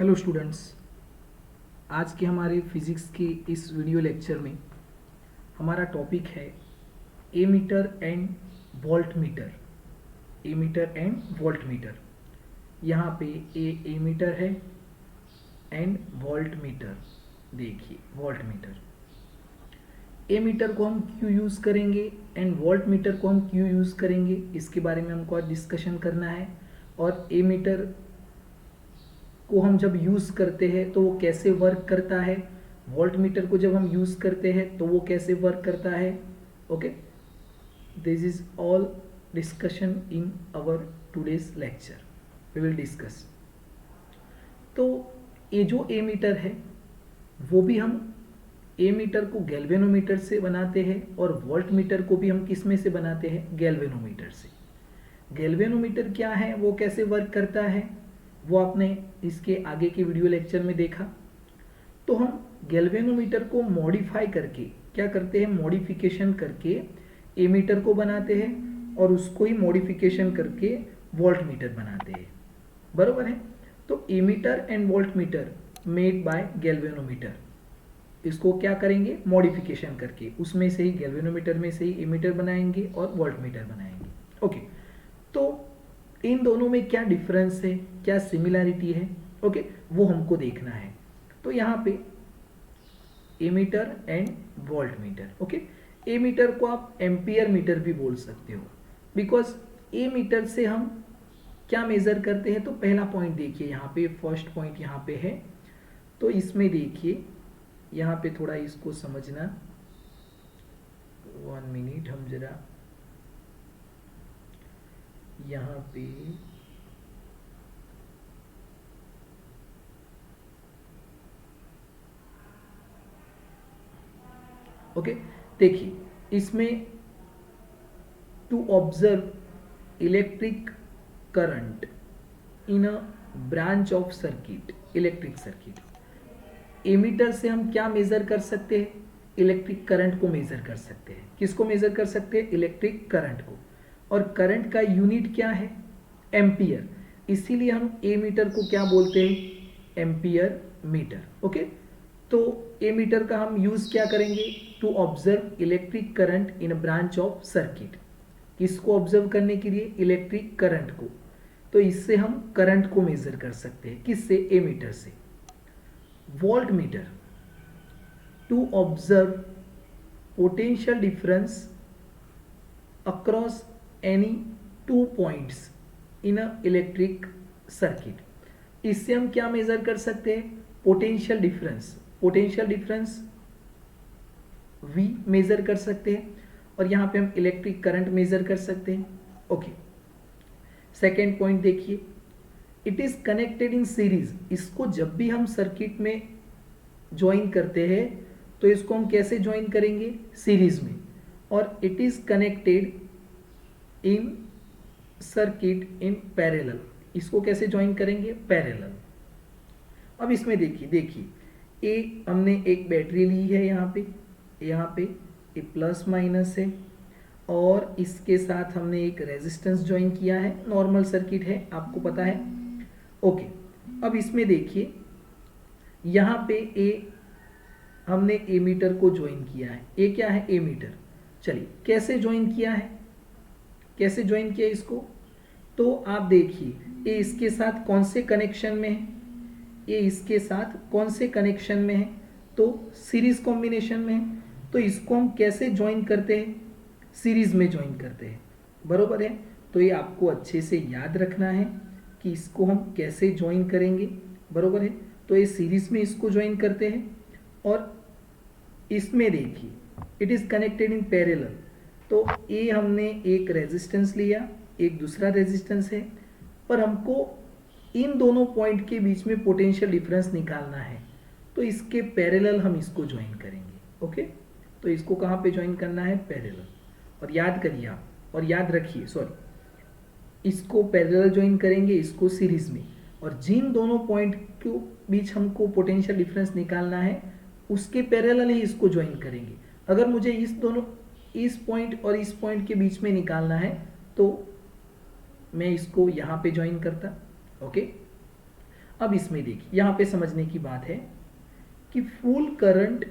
Hello students, आज के हमारे फिजिक्स के इस वीडियो लेक्चर में हमारा टॉपिक है ammeter and voltmeter. Ammeter and voltmeter. यहाँ पे एमीटर है एंड वोल्ट मीटर। देखिए वोल्ट मीटर। एमीटर को हम क्यों यूज़ करेंगे एंड वोल्ट मीटर को हम क्यों यूज़ करेंगे, इसके बारे में हमको आज डिस्कशन करना है। और एमीटर को हम जब यूज़ करते हैं तो वो कैसे वर्क करता है, वोल्ट मीटर को जब हम यूज़ करते हैं तो वो कैसे वर्क करता है। Okay, this is all discussion in our today's lecture. We will discuss. तो ये जो एमीटर है वो भी हम एमीटर को गैल्वेनोमीटर से बनाते हैं और वोल्ट मीटर को भी हम किस में से बनाते हैं, गैल्वेनोमीटर से। गैल्वेनोमीटर क्या है, वो कैसे वर्क करता है, वो आपने इसके आगे के वीडियो लेक्चर में देखा। तो हम गैल्वेनोमीटर को मॉडिफाई करके क्या करते हैं, मॉडिफिकेशन करके एमीटर को बनाते हैं और उसको ही मॉडिफिकेशन करके वोल्ट मीटर बनाते हैं। बरोबर है। तो ammeter and voltmeter made by galvanometer, इसको क्या करेंगे, मॉडिफिकेशन करके उसमें से ही गैल्वेनोमीटर में से ही एमीटर बनाएंगे और वोल्ट मीटर बनाएंगे। ओके, तो इन दोनों में क्या डिफरेंस है, क्या सिमिलैरिटी है, ओके, वो हमको देखना है। तो यहाँ पे ammeter and voltmeter. Okay, ammeter को आप एम्पियर मीटर भी बोल सकते हो, बिकॉज एमीटर से हम क्या मेजर करते हैं। तो पहला पॉइंट देखिए, यहाँ पे फर्स्ट पॉइंट यहाँ पे है। तो इसमें देखिए, यहाँ पे थोड़ा इसको समझना, 1 मिनट, हम जरा यहाँ पे ओके, देखिए इसमें to observe electric current in a branch of circuit, electric circuit. Ammeter से हम क्या मेजर कर सकते हैं, इलेक्ट्रिक करंट को मेजर कर सकते हैं। किसको मेजर कर सकते हैं, इलेक्ट्रिक करंट को। और करंट का यूनिट क्या है, एम्पियर। इसीलिए हम एमीटर को क्या बोलते हैं, एम्पियर मीटर। ओके, तो एमीटर का हम यूज क्या करेंगे, to observe electric current in branch of circuit. किसको ऑब्जर्व करने के लिए, इलेक्ट्रिक करंट को। तो इससे हम करंट को मेजर कर सकते हैं, किससे, एमीटर से। Voltmeter to observe potential difference across any 2 points in a electric circuit. इससे हम क्या मेजर कर सकते हैं, potential difference. Potential difference V measure कर सकते हैं और यहाँ पे हम इलेक्ट्रिक करंट मेजर कर सकते हैं। ओके, सेकेंड पॉइंट देखिए, it is connected in series. इसको जब भी हम सर्किट में ज्वाइन करते हैं तो इसको हम कैसे ज्वाइन करेंगे, सीरीज में। और it is connected in circuit in parallel. इसको कैसे ज्वाइन करेंगे, पैरेलल। अब इसमें देखिए ए हमने एक बैटरी ली है, यहाँ पे ए प्लस माइनस है और इसके साथ हमने एक रेजिस्टेंस ज्वाइन किया है। नॉर्मल सर्किट है, आपको पता है। ओके, अब इसमें देखिए, यहाँ पे ए हमने एमीटर को ज्वाइन किया है। ए क्या है, एमीटर। चलिए कैसे ज्वाइन किया है, कैसे ज्वाइन किया इसको। तो आप देखिए, ए इसके साथ कौन से कनेक्शन में है, ये इसके साथ कौन से कनेक्शन में है, तो सीरीज कॉम्बिनेशन में है। तो इसको हम कैसे ज्वाइन करते हैं, सीरीज में ज्वाइन करते हैं। बरोबर है। तो ये आपको अच्छे से याद रखना है कि इसको हम कैसे ज्वाइन करेंगे। बरोबर है। तो ये सीरीज में इसको ज्वाइन करते हैं और इसमें देखिए it is connected in parallel. तो ये हमने एक रेजिस्टेंस लिया, एक दूसरा रेजिस्टेंस है, पर हमको इन दोनों पॉइंट के बीच में पोटेंशियल डिफरेंस निकालना है। तो इसके पैरेलल हम इसको ज्वाइन करेंगे। ओके, तो इसको कहाँ पे ज्वाइन करना है, पैरेलल। और याद करिए आप, और याद रखिए, सॉरी, इसको पैरेलल ज्वाइन करेंगे, इसको सीरीज में। और जिन दोनों पॉइंट के बीच हमको पोटेंशियल डिफरेंस निकालना है उसके पैरेलल ही इसको ज्वाइन करेंगे। अगर मुझे इस पॉइंट और इस पॉइंट के बीच में निकालना है तो मैं इसको यहाँ पे ज्वाइन करता। ओके, अब इसमें देखिए, यहाँ पे समझने की बात है कि full current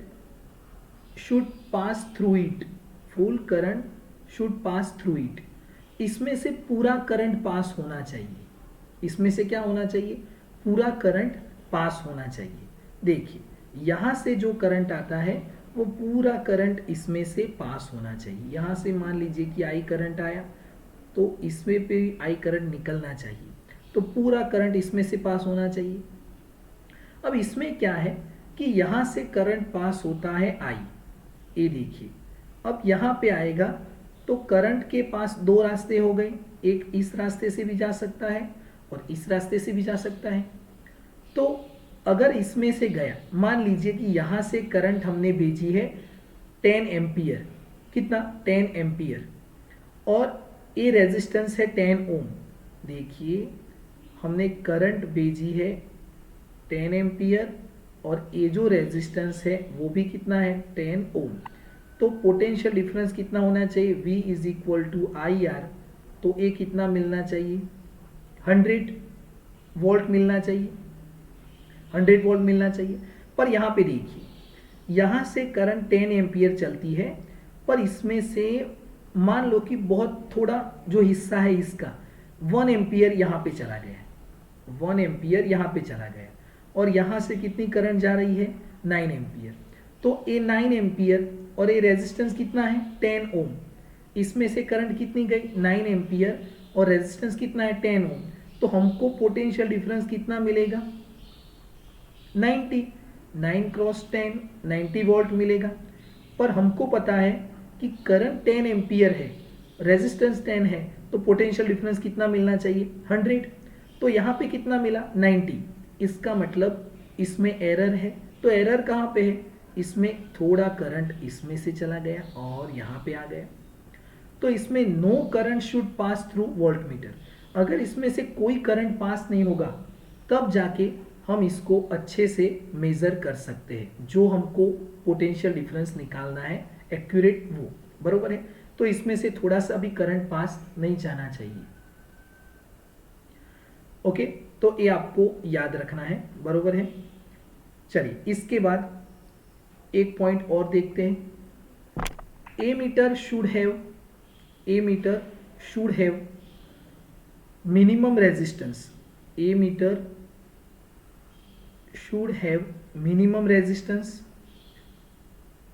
should pass through it, full current should pass through it. इसमें से पूरा करंट पास होना चाहिए, इसमें से क्या होना चाहिए, पूरा करंट पास होना चाहिए। देखिए यहाँ से जो करंट आता है वो पूरा करंट इसमें से पास होना चाहिए। यहाँ से मान लीजिए कि आई करंट आया तो इसमें पे आई करंट निकलना चाहिए, तो पूरा करंट इसमें से पास होना चाहिए। अब इसमें क्या है कि यहाँ से करंट पास होता है आई, ये देखिए। अब यहाँ पे आएगा तो करंट के पास दो रास्ते हो गए, एक इस रास्ते से भी जा सकता है और इस रास्ते से भी जा सकता है। तो अगर इसमें से गया, मान लीजिए कि यहाँ से करंट हमने भेजी है 10 एम्पियर, कितना 10 एम्पियर, और ये रेजिस्टेंस है 10 ओम। देखिए हमने करंट भेजी है 10 एम्पियर और ये जो रेजिस्टेंस है वो भी कितना है 10 ओम। तो पोटेंशियल डिफरेंस कितना होना चाहिए, V is equal to I R. तो ये कितना मिलना चाहिए, 100 वोल्ट मिलना चाहिए, 100 वोल्ट मिलना चाहिए। पर यहाँ पे देखिए, यहाँ से करंट 10 एम्पियर चलती है, पर इसमें से मान लो कि बहुत थोड़ा जो हिस्सा है इसका 1 एम्पियर यहाँ पे चला गया, 1 एम्पियर यहाँ पे चला गया, और यहाँ से कितनी करंट जा रही है 9 एम्पियर। तो ये 9 एम्पियर और ये रेजिस्टेंस कितना है 10 ओम, इसमें से करंट कितनी गई 9 एम्पियर और रेजिस्टेंस कितना है 10 ओम। तो हमको पोटेंशियल डिफरेंस कितना मिलेगा 90, 9 क्रॉस 10 90 वोल्ट मिलेगा। पर हमको पता है कि करंट 10 एम्पियर है, रेजिस्टेंस 10 है, तो पोटेंशियल डिफरेंस कितना मिलना चाहिए 100। तो यहाँ पे कितना मिला 90, इसका मतलब इसमें एरर है। तो एरर कहाँ पे है, इसमें थोड़ा करंट इसमें से चला गया और यहाँ पे आ गया। तो इसमें no current should pass through voltmeter. अगर इसमें से कोई करंट पास नहीं होगा तब जाके हम इसको अच्छे से मेजर कर सकते हैं, जो हमको पोटेंशियल डिफरेंस निकालना है एक्यूरेट वो, बरोबर है। तो इसमें से थोड़ा सा भी करंट पास नहीं जाना चाहिए। ओके, तो ये आपको याद रखना है, बरोबर है। चलिए इसके बाद एक पॉइंट और देखते हैं। Ammeter should have minimum resistance, ammeter should have minimum resistance.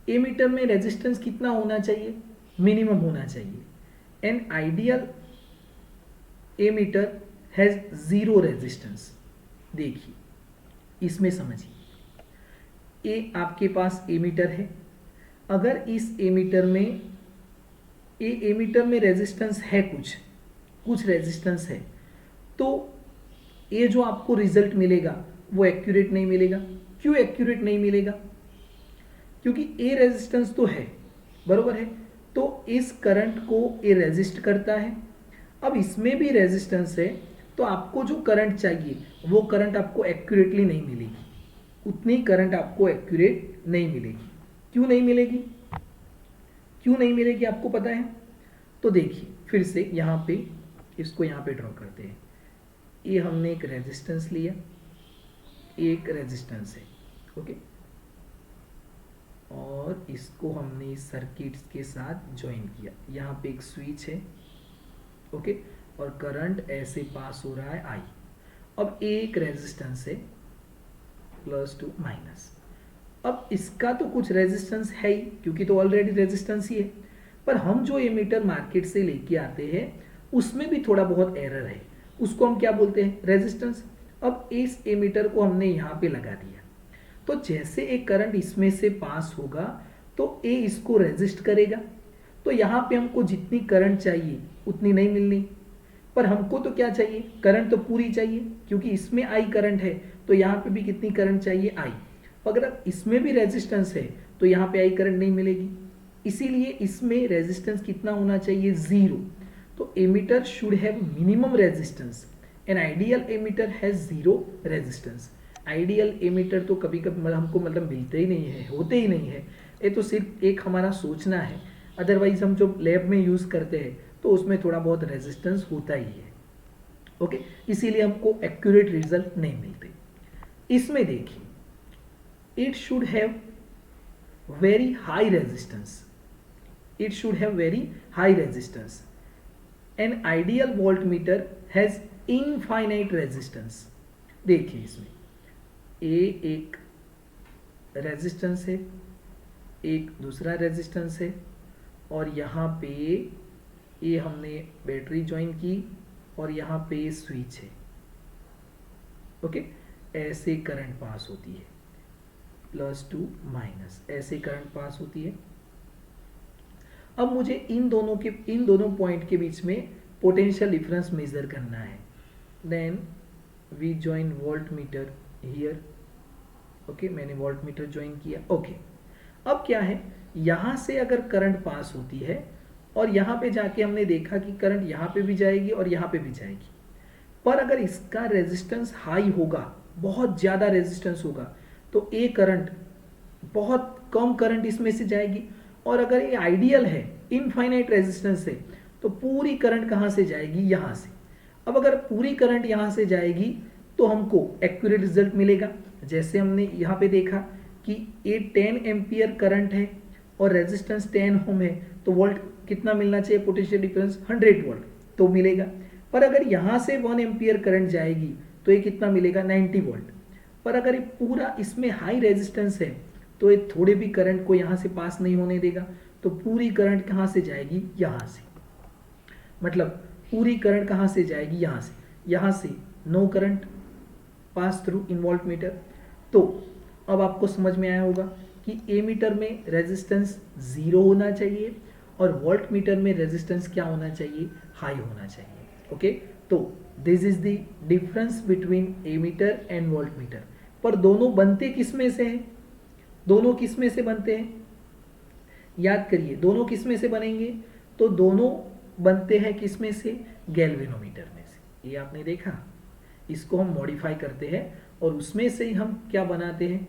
Ammeter में रेजिस्टेंस कितना होना चाहिए, मिनिमम होना चाहिए। An ideal ammeter has 0 resistance. देखिए इसमें समझिए, ये आपके पास ए मीटर है, अगर इस ए मीटर में रेजिस्टेंस है, कुछ रेजिस्टेंस है, तो ये जो आपको रिजल्ट मिलेगा वो एक्यूरेट नहीं मिलेगा। क्यों एक्यूरेट नहीं मिलेगा, क्योंकि ए रेजिस्टेंस तो है, बरोबर है, तो इस करंट को ए रेजिस्ट करता है। अब इसमें भी रेजिस्टेंस है, तो आपको जो करंट चाहिए वो करंट आपको एक्यूरेटली नहीं मिलेगी, उतनी करंट आपको एक्यूरेट नहीं मिलेगी। क्यों नहीं मिलेगी, क्यों नहीं मिलेगी आपको पता है। तो देखिए फिर से यहाँ पे इसको यहाँ पे ड्रॉ करते हैं। ये हमने एक रेजिस्टेंस लिया, एक रेजिस्टेंस है, ओके, और इसको हमने इस सर्किट के साथ ज्वाइन किया। यहाँ पे एक स्विच है, ओके, और करंट ऐसे पास हो रहा है आई। अब एक रेजिस्टेंस है +2 माइनस। अब इसका तो कुछ रेजिस्टेंस है ही, क्योंकि तो ऑलरेडी रेजिस्टेंस ही है। पर हम जो एमीटर मार्केट से लेके आते हैं उसमें भी थोड़ा बहुत एरर है, उसको हम क्या बोलते हैं, रेजिस्टेंस। अब इस एमीटर को हमने यहाँ पे लगा दिया, तो जैसे एक करंट इसमें से पास होगा तो ए इसको रेजिस्ट करेगा। तो यहाँ पे हमको जितनी करंट चाहिए उतनी नहीं मिलनी, पर हमको तो क्या चाहिए, करंट तो पूरी चाहिए, क्योंकि इसमें आई करंट है, तो यहाँ पे भी कितनी करंट चाहिए आई। अगर इसमें भी रेजिस्टेंस है तो यहाँ पे आई करंट नहीं मिलेगी, इसीलिए इसमें रेजिस्टेंस कितना होना चाहिए 0। तो ammeter should have minimum resistance, an ideal ammeter has 0 resistance. Ideal ammeter तो कभी कभी हमको मिलते ही नहीं है, होते ही नहीं है, ये तो सिर्फ एक हमारा सोचना है। अदरवाइज हम जो लैब में यूज़ करते हैं तो उसमें थोड़ा बहुत रेजिस्टेंस होता ही है, ओके, इसीलिए हमको एक्यूरेट रिजल्ट नहीं मिलते। इसमें देखिए, it should have very high resistance, it should have very high resistance. An ideal voltmeter has infinite resistance. देखिए इसमें एक रेजिस्टेंस है, एक दूसरा रेजिस्टेंस है, और यहाँ पे ये हमने बैटरी ज्वाइन की और यहाँ पे स्विच है। ओके, ऐसे करंट पास होती है, +2 माइनस, ऐसे करंट पास होती है। अब मुझे इन दोनों पॉइंट के बीच में पोटेंशियल डिफरेंस मेजर करना है। Then we join voltmeter here. Okay, मैंने वोल्ट मीटर ज्वाइन किया। ओके, अब क्या है, यहाँ से अगर करंट पास होती है और यहाँ पे जाके हमने देखा कि करंट यहाँ पे भी जाएगी और यहाँ पे भी जाएगी, पर अगर इसका रेजिस्टेंस हाई होगा, बहुत ज़्यादा रेजिस्टेंस होगा, तो ये करंट, बहुत कम करंट इसमें से जाएगी। और अगर ये आइडियल है, इनफाइनाइट रेजिस्टेंस है, तो पूरी करंट कहाँ से जाएगी, यहाँ से। अब अगर पूरी करंट यहाँ से जाएगी तो हमको एक्यूरेट रिजल्ट मिलेगा। जैसे हमने यहाँ पे देखा कि ये 10 एम्पियर करंट है और रेजिस्टेंस 10 ओम है, तो वोल्ट कितना मिलना चाहिए, पोटेंशियल डिफरेंस 100 वोल्ट तो मिलेगा। पर अगर यहाँ से 1 एम्पियर करंट जाएगी तो ये कितना मिलेगा, 90 वोल्ट। पर अगर ये पूरा इसमें हाई रेजिस्टेंस है तो ये थोड़े भी करंट को यहाँ से पास नहीं होने देगा, तो पूरी करंट कहाँ से जाएगी, यहाँ से। मतलब पूरी करंट कहाँ से जाएगी, यहाँ से नो करंट पास थ्रू इन वोल्ट मीटर। तो अब आपको समझ में आया होगा कि ए मीटर में रेजिस्टेंस 0 होना चाहिए और वोल्ट मीटर में रेजिस्टेंस क्या होना चाहिए, हाई होना चाहिए। ओके, तो this is the difference between ammeter and voltmeter. पर दोनों बनते किस में से हैं, दोनों किस में से बनते हैं, याद करिए, दोनों किस में से बनेंगे, तो दोनों बनते हैं किस में से, गैल्वेनोमीटर में से। ये आपने देखा, इसको हम मॉडिफाई करते हैं और उसमें से ही हम क्या बनाते हैं,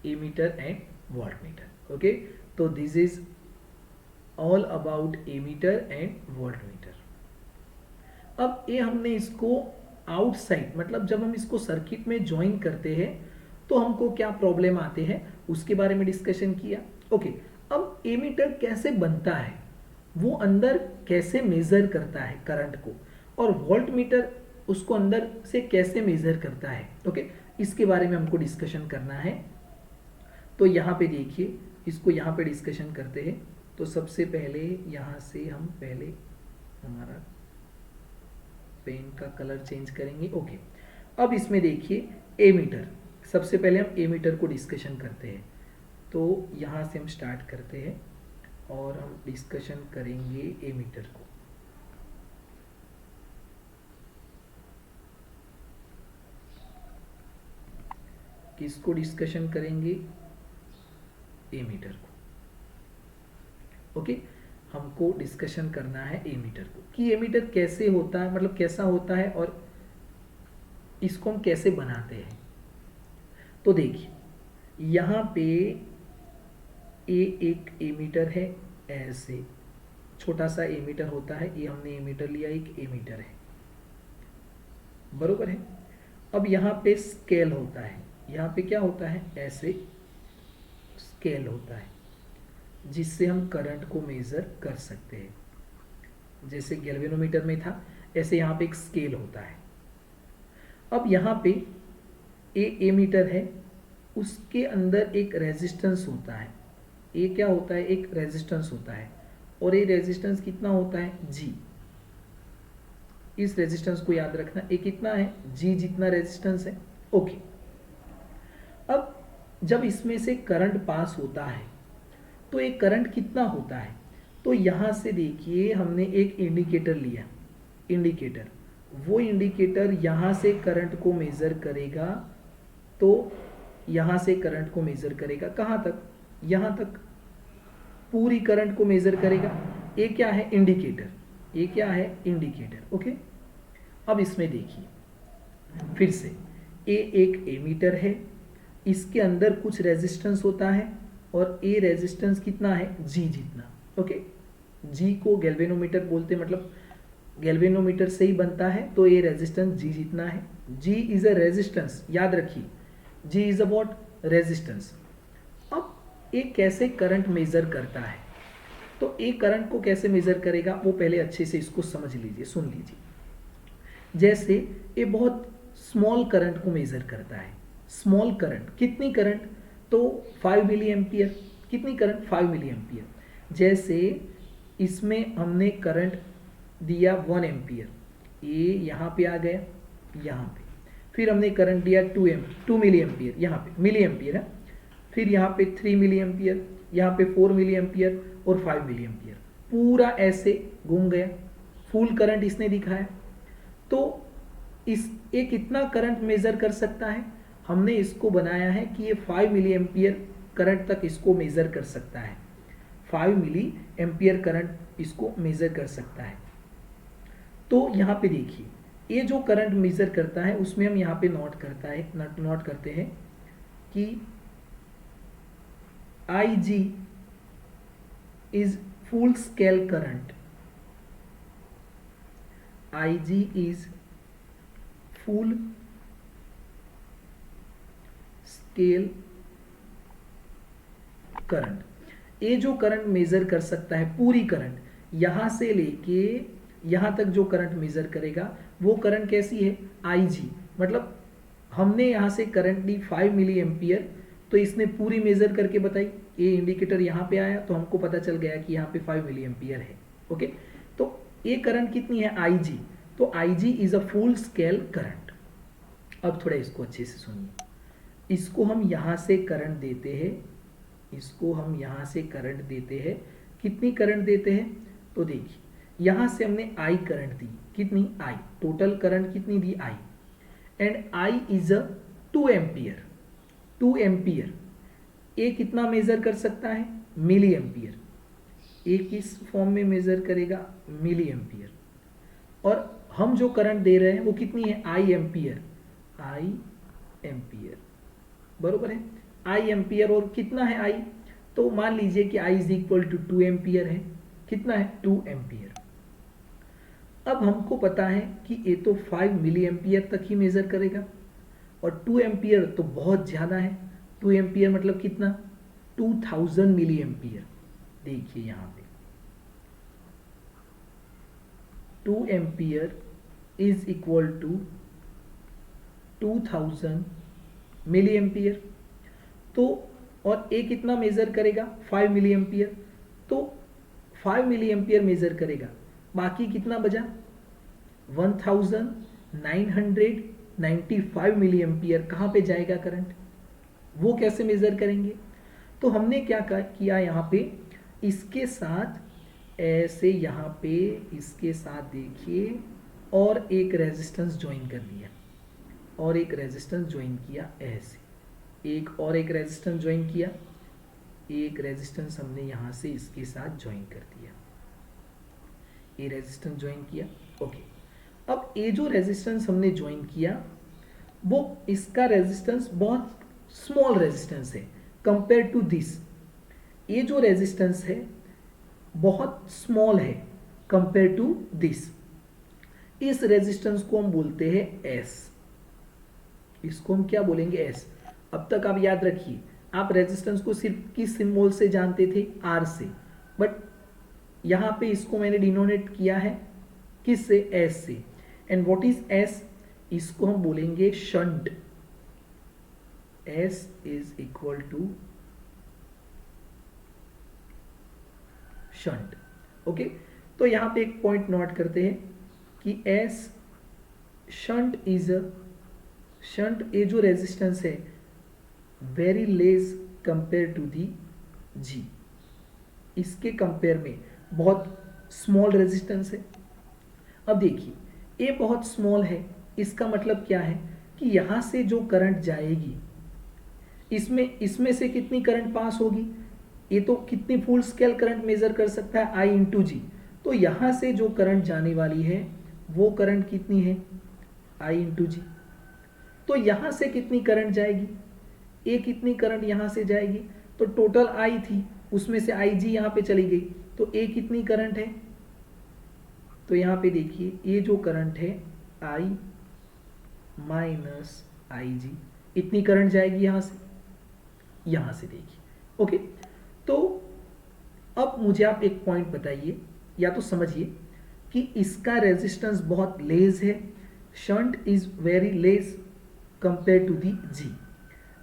ammeter and voltmeter. Okay, तो this is all about ammeter and voltmeter. अब ये हमने इसको आउटसाइड, मतलब जब हम इसको सर्किट में ज्वाइन करते हैं तो हमको क्या प्रॉब्लम आते हैं उसके बारे में डिस्कशन किया। ओके, अब एमीटर कैसे बनता है, वो अंदर कैसे मेजर करता है करंट को, और वोल्ट मीटर उसको अंदर से कैसे मेजर करता है। ओके, इसके बारे में हमको डिस्कशन करना है। तो यहाँ पे देखिए, इसको यहाँ पे डिस्कशन करते हैं। तो सबसे पहले यहाँ से हम पहले हमारा पेन का कलर चेंज करेंगे। ओके, अब इसमें देखिए एमीटर, सबसे पहले हम एमीटर को डिस्कशन करते हैं। तो यहाँ से हम स्टार्ट करते हैं और हम डिस्कशन करेंगे एमीटर को। किसको डिस्कशन करेंगे, एमीटर को। ओके, हमको डिस्कशन करना है एमीटर को कि एमीटर कैसे होता है, मतलब कैसा होता है और इसको हम कैसे बनाते हैं। तो देखिए, यहाँ पे एक एमीटर है, ऐसे छोटा सा एमीटर होता है, ये हमने एमीटर लिया, एक एमीटर है, बरोबर है। अब यहाँ पे स्केल होता है, यहाँ पे क्या होता है, ऐसे स्केल होता है जिससे हम करंट को मेजर कर सकते हैं। जैसे गैल्वेनोमीटर में था, ऐसे यहाँ पे एक स्केल होता है। अब यहाँ पे एमीटर है, उसके अंदर एक रेजिस्टेंस होता है। ये क्या होता है, एक रेजिस्टेंस होता है, और ये रेजिस्टेंस कितना होता है, जी। इस रेजिस्टेंस को याद रखना, ये कितना है, जी जितना रेजिस्टेंस है। ओके, अब जब इसमें से करंट पास होता है तो एक करंट कितना होता है, तो यहाँ से देखिए हमने एक इंडिकेटर लिया, इंडिकेटर, वो इंडिकेटर यहाँ से करंट को मेजर करेगा। तो यहाँ से करंट को मेजर करेगा कहाँ तक, यहाँ तक पूरी करंट को मेजर करेगा। ये क्या है, इंडिकेटर, ये क्या है, इंडिकेटर। ओके, अब इसमें देखिए फिर से, ये एक एमीटर है, इसके अंदर कुछ रेजिस्टेंस होता है और ये रेजिस्टेंस कितना है, जी जितना। ओके, जी को गैल्वेनोमीटर बोलते हैं, मतलब गैल्वेनोमीटर से ही बनता है, तो ये रेजिस्टेंस जी जितना है। जी इज अ रेजिस्टेंस, याद रखिए, जी इज अबाउट रेजिस्टेंस। अब ये कैसे करंट मेजर करता है, तो एक करंट को कैसे मेजर करेगा वो पहले अच्छे से इसको समझ लीजिए, सुन लीजिए। जैसे ये बहुत स्मॉल करंट को मेजर करता है। स्मॉल करंट कितनी करंट, तो 5 मिली एम्पियर। कितनी करंट, 5 मिली एम्पियर। जैसे इसमें हमने करंट दिया 1 एम्पियर, ये यहाँ पे आ गया, यहाँ पे फिर हमने करंट दिया 2 मिली एम्पियर, यहाँ पे मिली एम्पियर है, फिर यहाँ पे 3 मिली एम्पियर, यहाँ पे 4 मिली एम्पियर और 5 मिली एम्पियर, पूरा ऐसे घूम गया, फुल करंट इसने दिखाया। तो इस ये कितना करंट मेजर कर सकता है, हमने इसको बनाया है कि ये 5 मिली एम्पियर करंट तक इसको मेजर कर सकता है। 5 मिली एम्पियर करंट इसको मेजर कर सकता है। तो यहाँ पे देखिए, ये जो करंट मेजर करता है उसमें हम यहाँ पे नोट करते हैं कि IG is full scale current. IG is full scale current. ये जो करंट मेजर कर सकता है, पूरी करंट यहां से लेके यहां तक जो करंट मेजर करेगा वो करंट कैसी है, IG। मतलब हमने यहां से करंट ली 5 मिली एम्पियर, तो इसने पूरी मेजर करके बताई। ये इंडिकेटर यहाँ पे आया तो हमको पता चल गया कि यहाँ पे 5 मिली एम्पियर है। ओके, तो ये करंट कितनी है, IG। तो IG is a full scale current. अब थोड़ा इसको अच्छे से सुनिए, इसको हम यहाँ से करंट देते हैं, इसको हम यहाँ से करंट देते हैं। कितनी करंट देते हैं, तो देखिए यहाँ से हमने I करंट दी, कितनी I, टोटल करंट कितनी दी I, and I is a 2 ampere. 2 ampere ये कितना मेजर कर सकता है, मिली एम्पियर। ये किस फॉर्म में मेजर करेगा, मिली एम्पियर। और हम जो करंट दे रहे हैं वो कितनी है, I एम्पियर। I एम्पियर बरोबर है, I एम्पियर। और कितना है I, तो मान लीजिए कि I is equal to 2 ampere है। कितना है, 2 एम्पियर। अब हमको पता है कि ये तो 5 मिली एम्पियर तक ही मेजर करेगा, और 2 एम्पियर तो बहुत ज़्यादा है। 2 एम्पियर मतलब कितना, 2000 मिली एम्पियर। देखिए यहाँ पे 2 ampere is equal to 2000 milli ampere. तो और ए कितना मेजर करेगा, 5 मिली एम्पियर। तो 5 मिली एम्पियर मेजर करेगा, बाकी कितना बजा, 1995 मिली एम्पियर कहाँ पे जाएगा करंट, वो कैसे मेजर करेंगे। तो हमने क्या किया, यहाँ पे इसके साथ ऐसे, यहाँ पे इसके साथ देखिए और एक रेजिस्टेंस ज्वाइन कर दिया, और एक रेजिस्टेंस ज्वाइन किया ऐसे, एक और एक रेजिस्टेंस ज्वाइन किया, एक रेजिस्टेंस हमने यहाँ से इसके साथ ज्वाइन कर दिया, ये रेजिस्टेंस ज्वाइन किया। ओके, अब ये जो रेजिस्टेंस हमने ज्वाइन किया वो इसका रेजिस्टेंस बहुत स्मॉल रेजिस्टेंस है कंपेयर टू दिस। ये जो रेजिस्टेंस है बहुत स्मॉल है कंपेयर टू दिस। इस रेजिस्टेंस को हम बोलते हैं S। इसको हम क्या बोलेंगे, S। अब तक आप याद रखिए, आप रेजिस्टेंस को सिर्फ किस सिंबल से जानते थे, R से, बट यहाँ पे इसको मैंने डिनोनेट किया है किस से, S से। एंड व्हाट इज S, इसको हम बोलेंगे shunt. S is equal to shunt. Okay, तो यहाँ पे एक पॉइंट नोट करते हैं कि S shunt is a, shunt ये जो रेजिस्टेंस है very less compare to the G। इसके कंपेयर में बहुत स्मॉल रेजिस्टेंस है। अब देखिए ये बहुत स्मॉल है, इसका मतलब क्या है कि यहाँ से जो करंट जाएगी इसमें से कितनी करंट पास होगी, ये तो कितनी फुल स्केल करंट मेजर कर सकता है, I इंटू जी। तो यहाँ से जो करंट जाने वाली है वो करंट कितनी है, I इंटू जी। तो यहाँ से कितनी करंट जाएगी, ये कितनी करंट यहाँ से जाएगी, तो टोटल I थी उसमें से IG यहाँ पे चली गई, तो ये कितनी करंट है, तो यहाँ पे देखिए ये जो करंट है I माइनस IG, इतनी करंट जाएगी यहां से देखिए। ओके, तो अब मुझे आप एक पॉइंट बताइए या तो समझिए कि इसका रेजिस्टेंस बहुत लेस है, shunt is very less compare to the G.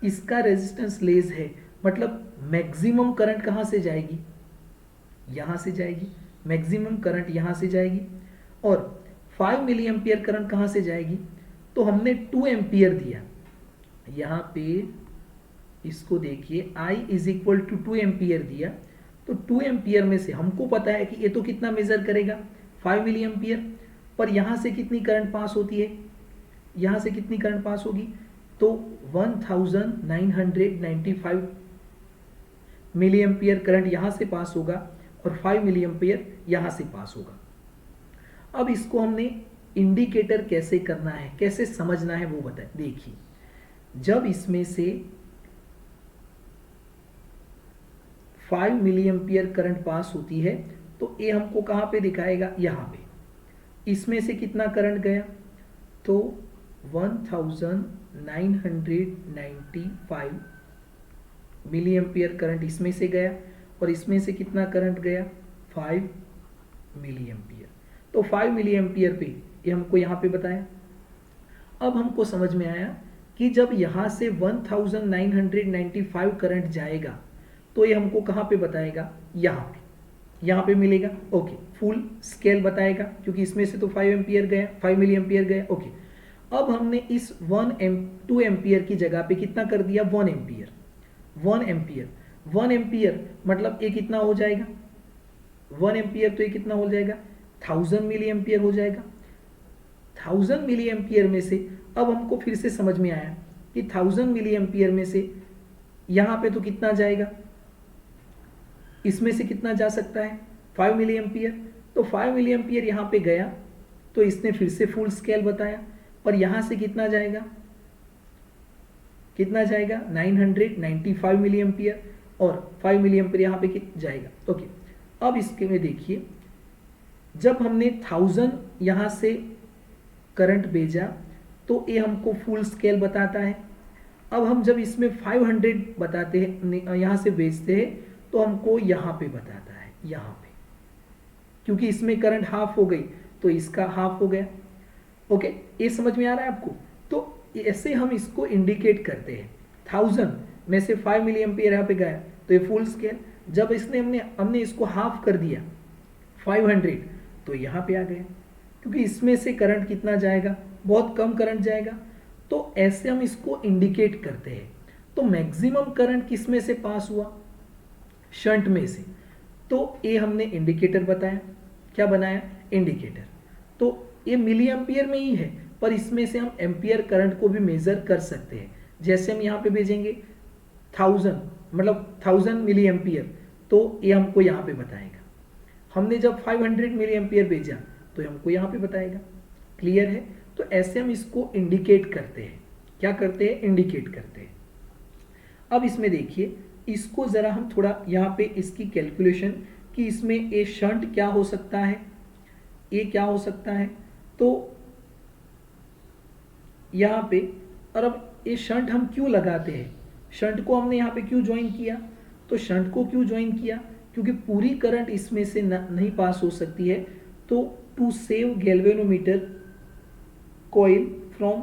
इसका रेजिस्टेंस लेस है मतलब मैक्सिमम करंट कहां से जाएगी, यहां से जाएगी, मैक्सिमम करंट यहां से जाएगी। और 5 मिली एम्पियर करंट कहां से जाएगी, तो हमने 2 एम्पियर दिया यहां पे, इसको देखिए I is equal to 2 ampere दिया, तो 2 एम्पियर में से हमको पता है कि ये तो कितना मेजर करेगा 5 मिली एम्पियर, पर यहां से कितनी करंट पास होती है, यहां से कितनी करंट पास होगी, तो 1995 मिली एम्पियर करंट यहां से पास होगा और 5 मिली एम्पियर यहां से पास होगा। अब इसको हमने इंडिकेटर कैसे करना है, कैसे समझना है वो बताए। देखिए, जब इसमें से 5 मिली एम्पियर करंट पास होती है तो ये हमको कहां पे दिखाएगा, यहां पे। इसमें से कितना करंट गया, तो 1995 मिली एम्पियर करंट इसमें से गया और इसमें से कितना करंट गया 5 मिली एम्पियर। तो 5 मिली एम्पियर पे ये हमको यहाँ पे बताया। अब हमको समझ में आया कि जब यहाँ से 1995 करंट जाएगा तो ये हमको कहाँ पे बताएगा, यहाँ पे मिलेगा। ओके, फुल स्केल बताएगा क्योंकि इसमें से तो 5 एम्पियर गया, 5 मिली एम्पियर गया। ओके, अब हमने इस 2 एम्पियर की जगह पे कितना कर दिया, 1 एम्पियर। 1 एम्पियर मतलब ये कितना हो जाएगा, 1 एम्पियर तो ये कितना हो जाएगा 1000 मिली एम्पियर हो जाएगा। 1000 मिली एम्पियर में से अब हमको फिर से समझ में आया कि 1000 मिली एम्पियर में से यहाँ पे तो कितना जाएगा, इसमें से कितना जा सकता है 5 मिली एम्पियर। तो 5 मिली एम्पियर यहाँ पे गया तो इसने फिर से फुल स्केल बताया, पर यहाँ से कितना जाएगा 995 मिली एम्पियर और 5 मिली एम्पियर यहाँ पे जाएगा। ओके, अब इसके में देखिए, जब हमने 1000 यहाँ से करंट भेजा तो ये हमको फुल स्केल बताता है। अब हम जब इसमें 500 बताते हैं, यहाँ से भेजते हैं तो हमको यहाँ पे बताता है, यहाँ पे, क्योंकि इसमें करंट हाफ हो गई तो इसका हाफ हो गया। ओके, ये समझ में आ रहा है आपको। तो ऐसे हम इसको इंडिकेट करते हैं। 1000 में से 5 मिली एम्पियर यहाँ पे गया तो ये फुल स्केल, जब इसने हमने इसको हाफ कर दिया 500 तो यहाँ पे आ गया, क्योंकि इसमें से करंट कितना जाएगा, बहुत कम करंट जाएगा। तो ऐसे हम इसको इंडिकेट करते हैं। तो मैक्सिमम करंट किस में से पास हुआ, शंट में से, तो ये हमने इंडिकेटर बताया, क्या बनाया, इंडिकेटर। तो ये मिली एम्पियर में ही है, पर इसमें से हम एम्पियर करंट को भी मेजर कर सकते हैं। जैसे हम यहाँ पे भेजेंगे 1000 मतलब 1000 मिली एम्पियर, तो ये हमको यहाँ पे बताएगा। हमने जब 500 मिली एम्पियर भेजा तो हमको यहाँ पे बताएगा। क्लियर है। तो ऐसे हम इसको इंडिकेट करते हैं। क्या करते हैं, इंडिकेट करते हैं। अब इसमें देखिए, इसको जरा हम थोड़ा यहाँ पे इसकी कैलकुलेशन कि इसमें ए शंट क्या हो सकता है, ये क्या हो सकता है, तो यहाँ पे, और अब ये शंट हम क्यों लगाते हैं, शंट को हमने यहाँ पे क्यों ज्वाइन किया, तो शंट को क्यों ज्वाइन किया, क्योंकि पूरी करंट इसमें से नहीं पास हो सकती है। तो to save galvanometer coil from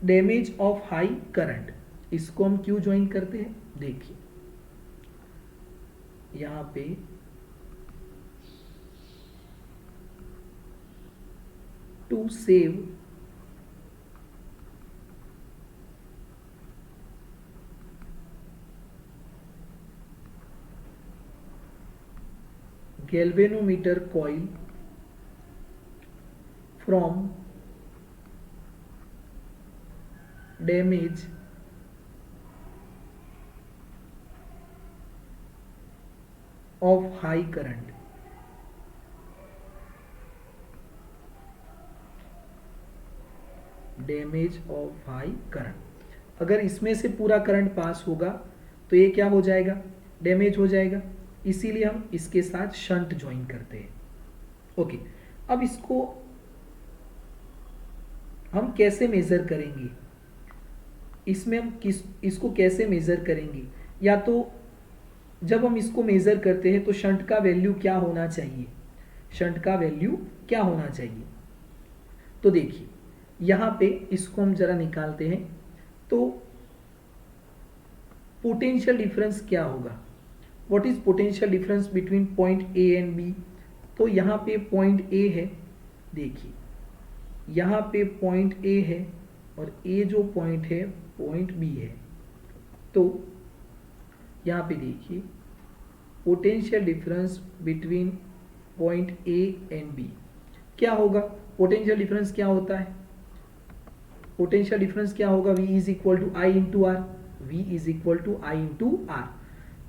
damage of high current, इसको हम क्यों ज्वाइन करते हैं, देखिए यहाँ पे to save galvanometer coil from damage of high current। Damage of high current, अगर इसमें से पूरा करंट पास होगा तो ये क्या हो जाएगा, डैमेज हो जाएगा। इसीलिए हम इसके साथ शंट ज्वाइन करते हैं। ओके, अब इसको हम कैसे मेजर करेंगे, इसमें हम इसको कैसे मेज़र करेंगे, या तो जब हम इसको मेज़र करते हैं तो शंट का वैल्यू क्या होना चाहिए, शंट का वैल्यू क्या होना चाहिए। तो देखिए यहाँ पे इसको हम जरा निकालते हैं, तो पोटेंशियल डिफरेंस क्या होगा, what is potential difference between point A and B. तो यहाँ पे पॉइंट ए है, देखिए यहाँ पे पॉइंट ए है और ए जो पॉइंट है पॉइंट बी है। तो यहाँ पे देखिए potential difference between point A and B क्या होगा, पोटेंशियल डिफरेंस क्या होता है, पोटेंशियल डिफरेंस क्या होगा, V is equal to I into R, V is equal to I into R.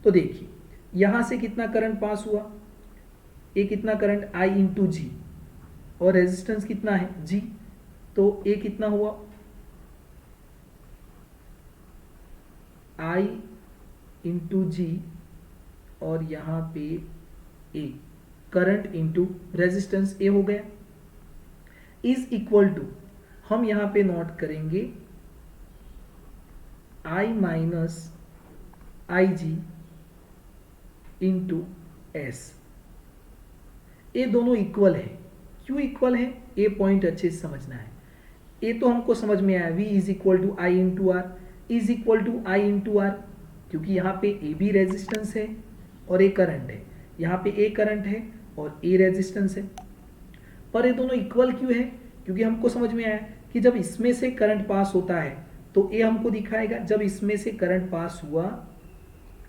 तो देखिए यहां से कितना करंट पास हुआ, ए कितना करंट I इंटू जी, और रेजिस्टेंस कितना है G, तो ए कितना हुआ I इंटू जी, और यहाँ पे ए करंट इंटू रेजिस्टेंस ए हो गया, इज इक्वल टू हम यहाँ पे नोट करेंगे I minus I G into S. ये दोनों इक्वल है, क्यों इक्वल है, ये पॉइंट अच्छे से समझना है। ये तो हमको समझ में आया, V is equal to I into R is equal to I into R, क्योंकि यहाँ पे ए भी रेजिस्टेंस है और ए करंट है, यहाँ पे ए करंट है और ए रेजिस्टेंस है। पर ये दोनों इक्वल क्यों है, क्योंकि हमको समझ में आया कि जब इसमें से करंट पास होता है तो ए हमको दिखाएगा, जब इसमें से करंट पास हुआ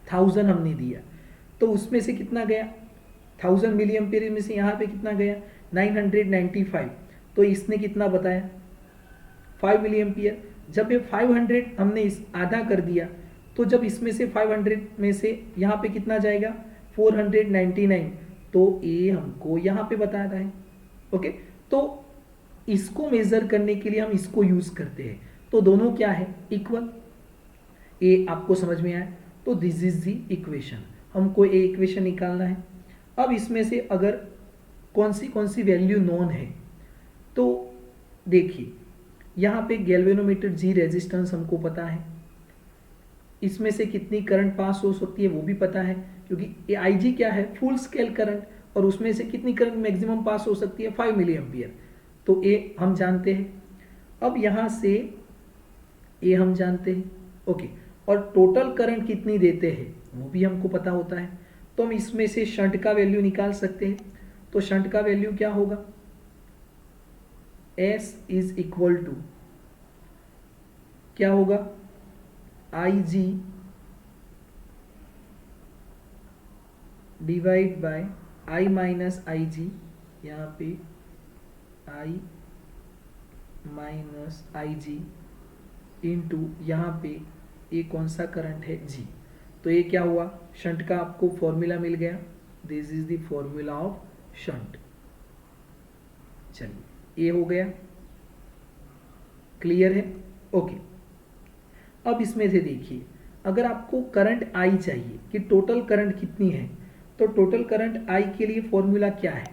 1000 हमने दिया तो उसमें से कितना गया 1000 मिली एम्पीयर में से यहाँ पे कितना गया 995, तो इसने कितना बताया 5 मिली एम्पीयर। जब ये 500 हमने इस आधा कर दिया तो जब इसमें से 500 में से यहाँ पे कितना जाएगा 499, तो ए हमको यहाँ पे बता रहा है। ओके, तो इसको मेजर करने के लिए हम इसको यूज करते हैं, तो दोनों क्या है इक्वल, ए आपको समझ में आया। तो दिस इज द इक्वेशन, हमको ए इक्वेशन निकालना है। अब इसमें से अगर कौन सी वैल्यू नोन है, तो देखिए यहाँ पे गैल्वेनोमीटर जी रेजिस्टेंस हमको पता है, इसमें से कितनी करंट पास हो सकती है वो भी पता है, क्योंकि आई जी क्या है फुल स्केल करंट, और उसमें से कितनी करंट मैक्सिमम पास हो सकती है 5 मिली एम्पियर, तो ए हम जानते हैं। अब यहाँ से ए हम जानते हैं, ओके, और टोटल करंट कितनी देते हैं वो भी हमको पता होता है, तो हम इसमें से शंट का वैल्यू निकाल सकते हैं। तो शंट का वैल्यू क्या होगा, S इज इक्वल टू क्या होगा आई जी divide by I minus I जी, यहाँ पे आई माइनस आई जी इंटू यहाँ पे ये कौन सा करंट है जी। तो ये क्या हुआ, शंट का आपको फॉर्मूला मिल गया, this is the formula of shunt. चलिए ये हो गया, क्लियर है, ओके। अब इसमें से देखिए अगर आपको करंट आई चाहिए कि टोटल करंट कितनी है, तो टोटल करंट आई के लिए फॉर्मूला क्या है,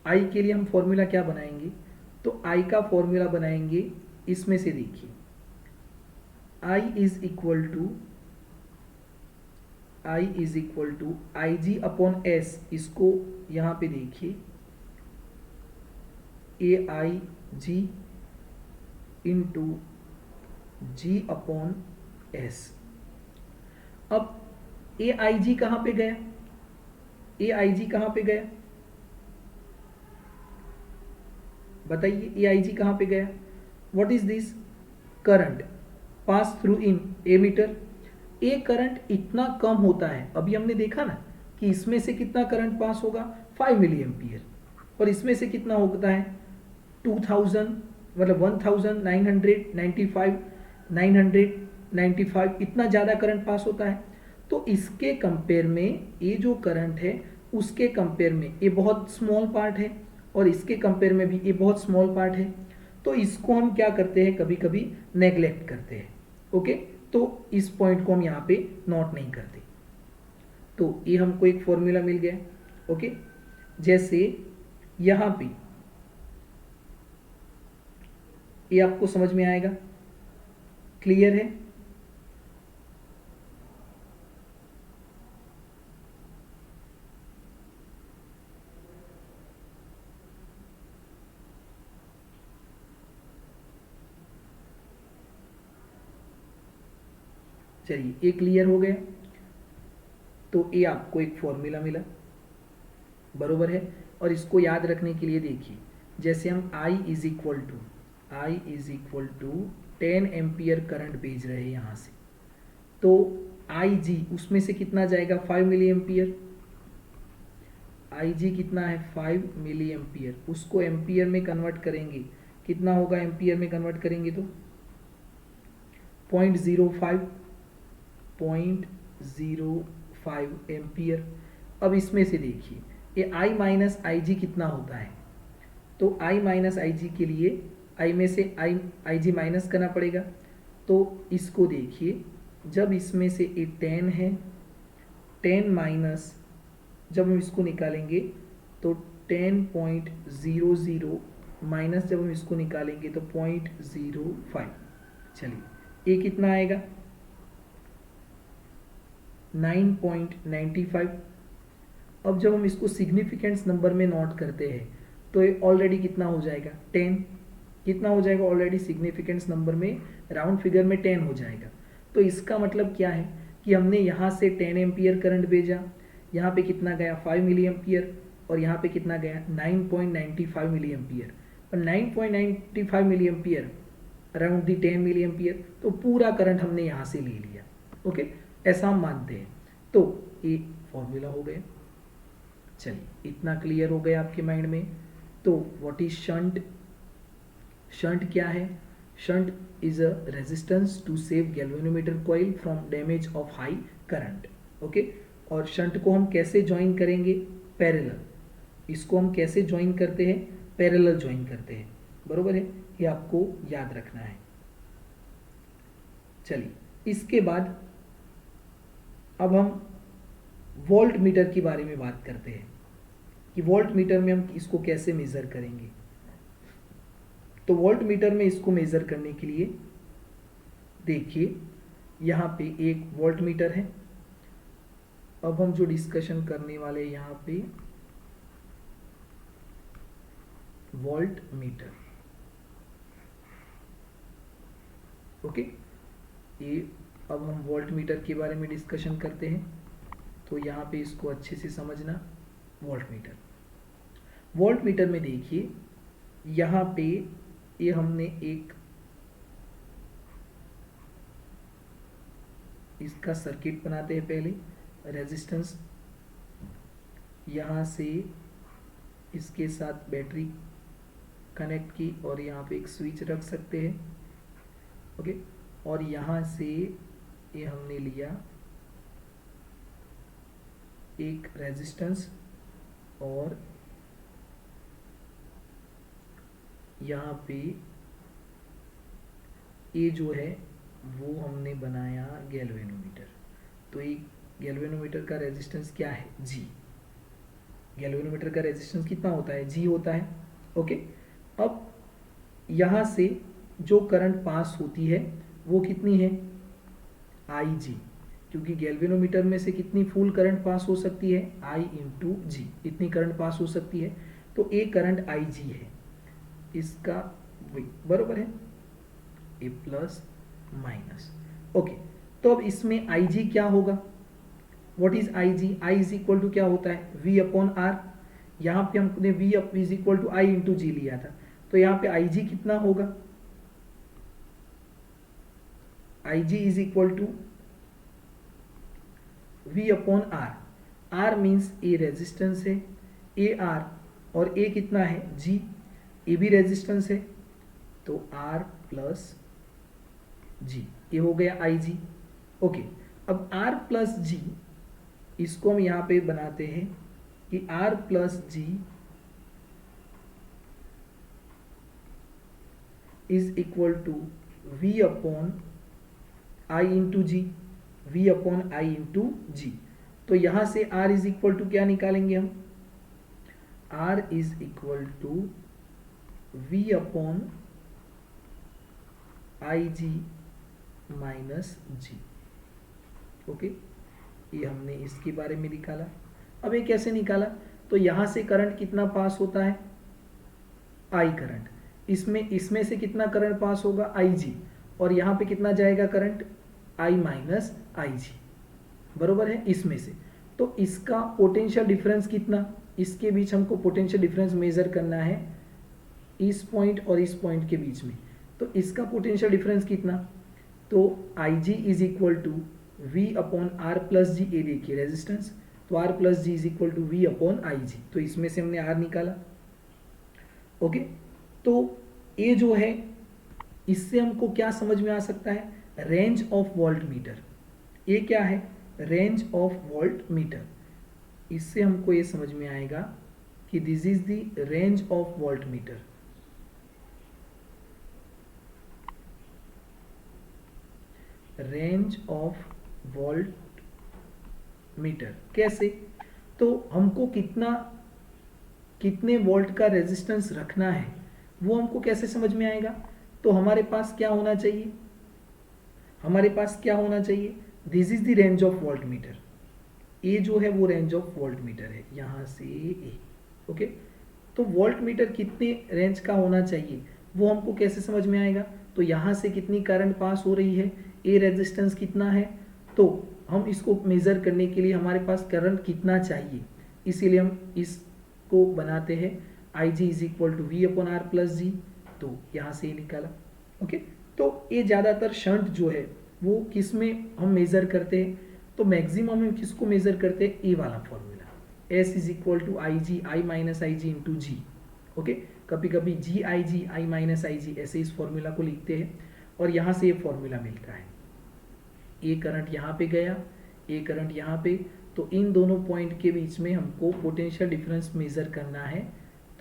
आई के लिए हम फॉर्मूला क्या बनाएंगे, तो आई का फॉर्मूला बनाएंगे इसमें से, देखिए I is equal to I G upon S, इसको यहाँ पे देखिए a I G into G upon S. अब ए आई जी कहाँ पे गया, ए आई जी कहाँ पे गया बताइए, ए आई जी कहाँ पे गया, what is this current pass through in ammeter. A current इतना कम होता है, अभी हमने देखा ना कि इसमें से कितना करंट पास होगा 5 मिली एम्पियर, और इसमें से कितना होता है 2000 मतलब 1995 995, इतना ज़्यादा करंट पास होता है। तो इसके कंपेयर में ये जो करंट है उसके कंपेयर में ये बहुत स्मॉल पार्ट है, और इसके कंपेयर में भी ये बहुत स्मॉल पार्ट है, तो इसको हम क्या करते हैं कभी कभी नेग्लेक्ट करते हैं, ओके। तो इस पॉइंट को हम यहाँ पे नोट नहीं करते। तो ये हमको एक फॉर्मूला मिल गया, ओके। जैसे यहाँ पे ये आपको समझ में आएगा, क्लियर है? चलिए, ये क्लियर हो गया। तो ये आपको एक फॉर्मूला मिला, बरोबर है। और इसको याद रखने के लिए देखिए, जैसे हम I is equal to 10 ampere current भेज रहे हैं यहाँ से, तो IG उसमें से कितना जाएगा, 5 मिली एम्पियर। IG कितना है, 5 मिली एम्पियर। उसको एम्पियर में कन्वर्ट करेंगे, कितना होगा एम्पियर में कन्वर्ट करेंगे तो 0.05 एम्पियर। अब इसमें से देखिए, ये I माइनस आई जी कितना होता है, तो I माइनस आई जी के लिए I में से आई जी माइनस करना पड़ेगा। तो इसको देखिए, जब इसमें से ये 10 है, 10 माइनस, जब हम इसको निकालेंगे तो 10.00 माइनस, जब हम इसको निकालेंगे तो 0.05। चलिए, ये कितना आएगा, 9.95। अब जब हम इसको सिग्निफिकेंस नंबर में नोट करते हैं तो ये ऑलरेडी कितना हो जाएगा, 10। कितना हो जाएगा ऑलरेडी सिग्निफिकेंस नंबर में, राउंड फिगर में 10 हो जाएगा। तो इसका मतलब क्या है कि हमने यहाँ से 10 एम्पियर करंट भेजा, यहाँ पे कितना गया 5 मिली एम्पियर, और यहाँ पे कितना गया 9.95 मिली एम्पियर। और 9.95 milli ampere around the 10 milli ampere, तो पूरा करंट हमने यहाँ से ले लिया। ओके, ऐसा हम मानते हैं। तो ये फॉर्मूला हो गया। चलिए, इतना क्लियर हो गया आपके माइंड में। तो व्हाट इज शंट? शंट क्या है? Shunt is a resistance to save galvanometer coil from damage of high current. Okay, और शंट को हम कैसे ज्वाइन करेंगे, पैरेलल। इसको हम कैसे ज्वाइन करते हैं, पैरेलल ज्वाइन करते हैं, बरोबर है, ये आपको याद रखना है। चलिए, इसके बाद अब हम वोल्ट मीटर के बारे में बात करते हैं कि वोल्ट मीटर में हम इसको कैसे मेजर करेंगे। तो वोल्ट मीटर में इसको मेजर करने के लिए देखिए, यहाँ पे एक वोल्ट मीटर है। अब हम जो डिस्कशन करने वाले हैं यहाँ पे वोल्ट मीटर। ओके, ये अब हम वोल्ट मीटर के बारे में डिस्कशन करते हैं। तो यहाँ पे इसको अच्छे से समझना। वोल्ट मीटर में देखिए, यहाँ पे ये हमने एक इसका सर्किट बनाते हैं पहले, रेजिस्टेंस यहाँ से इसके साथ बैटरी कनेक्ट की, और यहाँ पे एक स्विच रख सकते हैं। ओके, और यहाँ से ये हमने लिया एक रेजिस्टेंस, और यहाँ पे ये जो है वो हमने बनाया गैल्वेनोमीटर। तो ये गैल्वेनोमीटर का रेजिस्टेंस क्या है, G। गैल्वेनोमीटर का रेजिस्टेंस कितना होता है, G होता है। ओके, अब यहाँ से जो करंट पास होती है वो कितनी है, IG, क्योंकि गैल्वेनोमीटर में से कितनी फुल करंट पास हो सकती है, I इंटू जी, इतनी करंट पास हो सकती है। तो ए करंट IG है, इसका बरोबर है ए प्लस माइनस। ओके, तो अब इसमें IG क्या होगा, what is IG? I is equal to क्या होता है, V अपॉन R। यहाँ पे हमने V is equal to I into G लिया था, तो यहाँ पे IG कितना होगा, IG is equal to V upon R। R means a resistance है, ए आर, और ए कितना है, G, ए भी रेजिस्टेंस है, तो R प्लस G, ये हो गया IG। ओके, अब R प्लस G, इसको हम यहाँ पे बनाते हैं कि R plus G is equal to V upon I into G, V upon I into G. तो यहाँ से R इज इक्वल टू क्या निकालेंगे हम, R is equal to V upon I G minus G. Okay, ये हमने इसके बारे में निकाला। अब ये कैसे निकाला, तो यहाँ से करंट कितना पास होता है, आई करंट, इसमें से कितना करंट पास होगा, आई जी, और यहाँ पे कितना जाएगा करंट, आई माइनस आई जी, बरोबर है इसमें से। तो इसका पोटेंशियल डिफरेंस कितना, इसके बीच हमको पोटेंशियल डिफरेंस मेजर करना है, इस पॉइंट और इस पॉइंट के बीच में। तो इसका पोटेंशियल डिफरेंस कितना, तो I G is equal to V upon R plus G. ये देखिए रेजिस्टेंस, तो R plus G is equal to V upon I G, तो इसमें से हमने आर निकाला। ओके, तो ये जो है इससे हमको क्या समझ में आ सकता है, रेंज ऑफ वोल्ट मीटर। ये क्या है, रेंज ऑफ वोल्ट मीटर। इससे हमको ये समझ में आएगा कि this is the range of volt meter. Range of volt meter कैसे, तो हमको कितने वोल्ट का रेजिस्टेंस रखना है वो हमको कैसे समझ में आएगा। तो हमारे पास क्या होना चाहिए, हमारे पास क्या होना चाहिए, this is the range of voltmeter. ए जो है वो रेंज ऑफ वोल्ट मीटर है, यहां से ए। ओके, तो वोल्ट मीटर कितने रेंज का होना चाहिए वो हमको कैसे समझ में आएगा, तो यहां से कितनी करंट पास हो रही है, ए रेजिस्टेंस कितना है, तो हम इसको मेजर करने के लिए हमारे पास करंट कितना चाहिए, इसीलिए हम इसको बनाते हैं I G is equal to V upon R plus G. तो यहाँ से ये निकाला। ओके, तो ये ज़्यादातर शंट जो है वो किस में हम मेज़र करते हैं, तो मैक्सिमम हम किसको मेज़र करते हैं, ए वाला formula, S is equal to I G I minus I G into G. Okay, कभी कभी जी आई माइनस आई जी ऐसे इस फॉर्मूला को लिखते हैं, और यहाँ से ये फॉर्मूला मिलता है। ए करंट यहाँ पे गया, ए करंट यहाँ पे, तो इन दोनों पॉइंट के बीच में हमको पोटेंशियल डिफरेंस मेजर करना है,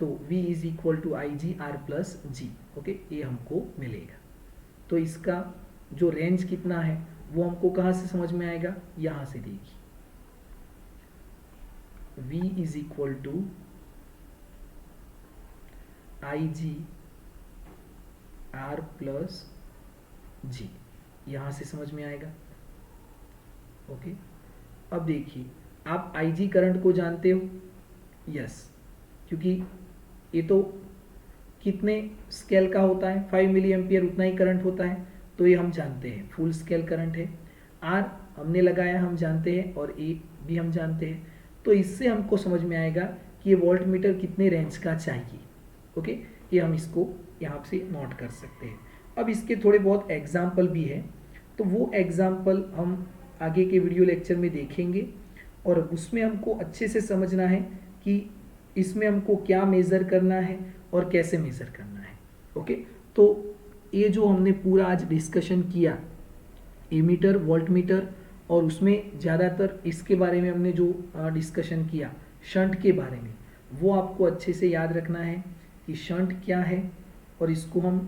तो V is equal to I G R plus G. Okay, ये हमको मिलेगा। तो इसका जो रेंज कितना है वो हमको कहाँ से समझ में आएगा, यहाँ से देखिए, V is equal to I G R plus G, यहाँ से समझ में आएगा। ओके, अब देखिए आप IG करंट को जानते हो, यस, क्योंकि ये तो कितने स्केल का होता है, 5 मिली एम्पियर उतना ही करंट होता है, तो ये हम जानते हैं फुल स्केल करंट है। R हमने लगाया, हम जानते हैं, और A भी हम जानते हैं, तो इससे हमको समझ में आएगा कि ये वोल्ट मीटर कितने रेंज का चाहिए। ओके, ये हम इसको यहाँ से नोट कर सकते हैं। अब इसके थोड़े बहुत एग्जाम्पल भी हैं, तो वो एग्जाम्पल हम आगे के वीडियो लेक्चर में देखेंगे, और उसमें हमको अच्छे से समझना है कि इसमें हमको क्या मेज़र करना है और कैसे मेज़र करना है। ओके, तो ये जो हमने पूरा आज डिस्कशन किया, एमीटर, वोल्ट मीटर, और उसमें ज़्यादातर इसके बारे में हमने जो डिस्कशन किया शंट के बारे में, वो आपको अच्छे से याद रखना है कि शंट क्या है और इसको हम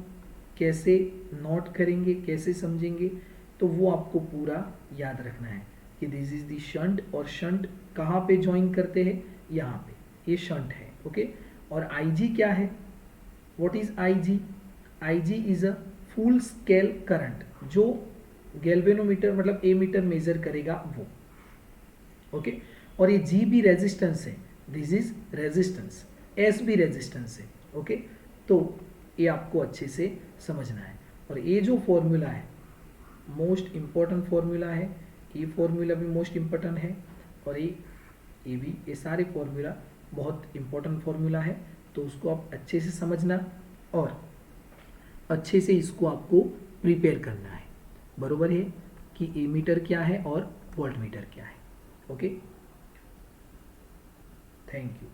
कैसे नोट करेंगे, कैसे समझेंगे, तो वो आपको पूरा याद रखना है कि दिस इज दी शंट, और शंट कहाँ पे ज्वाइन करते हैं, यहाँ पे, ये शंट है। ओके, और IG क्या है, what is IG, IG is a full scale current, जो गैल्वेनोमीटर मतलब एमीटर मेजर करेगा वो। ओके, और ये G भी रेजिस्टेंस है, दिस इज रेजिस्टेंस, S भी रेजिस्टेंस है। ओके, तो ये आपको अच्छे से समझना है। और ये जो फॉर्मूला है मोस्ट इम्पॉर्टेंट फॉर्मूला है, ये फॉर्मूला भी मोस्ट इम्पॉर्टेंट है, और ये भी, ये सारे फॉर्मूला बहुत इम्पॉर्टेंट फॉर्मूला है, तो उसको आप अच्छे से समझना और अच्छे से इसको आपको प्रिपेयर करना है, बरोबर है, कि एमीटर क्या है और वोल्ट मीटर क्या है। Okay, thank you.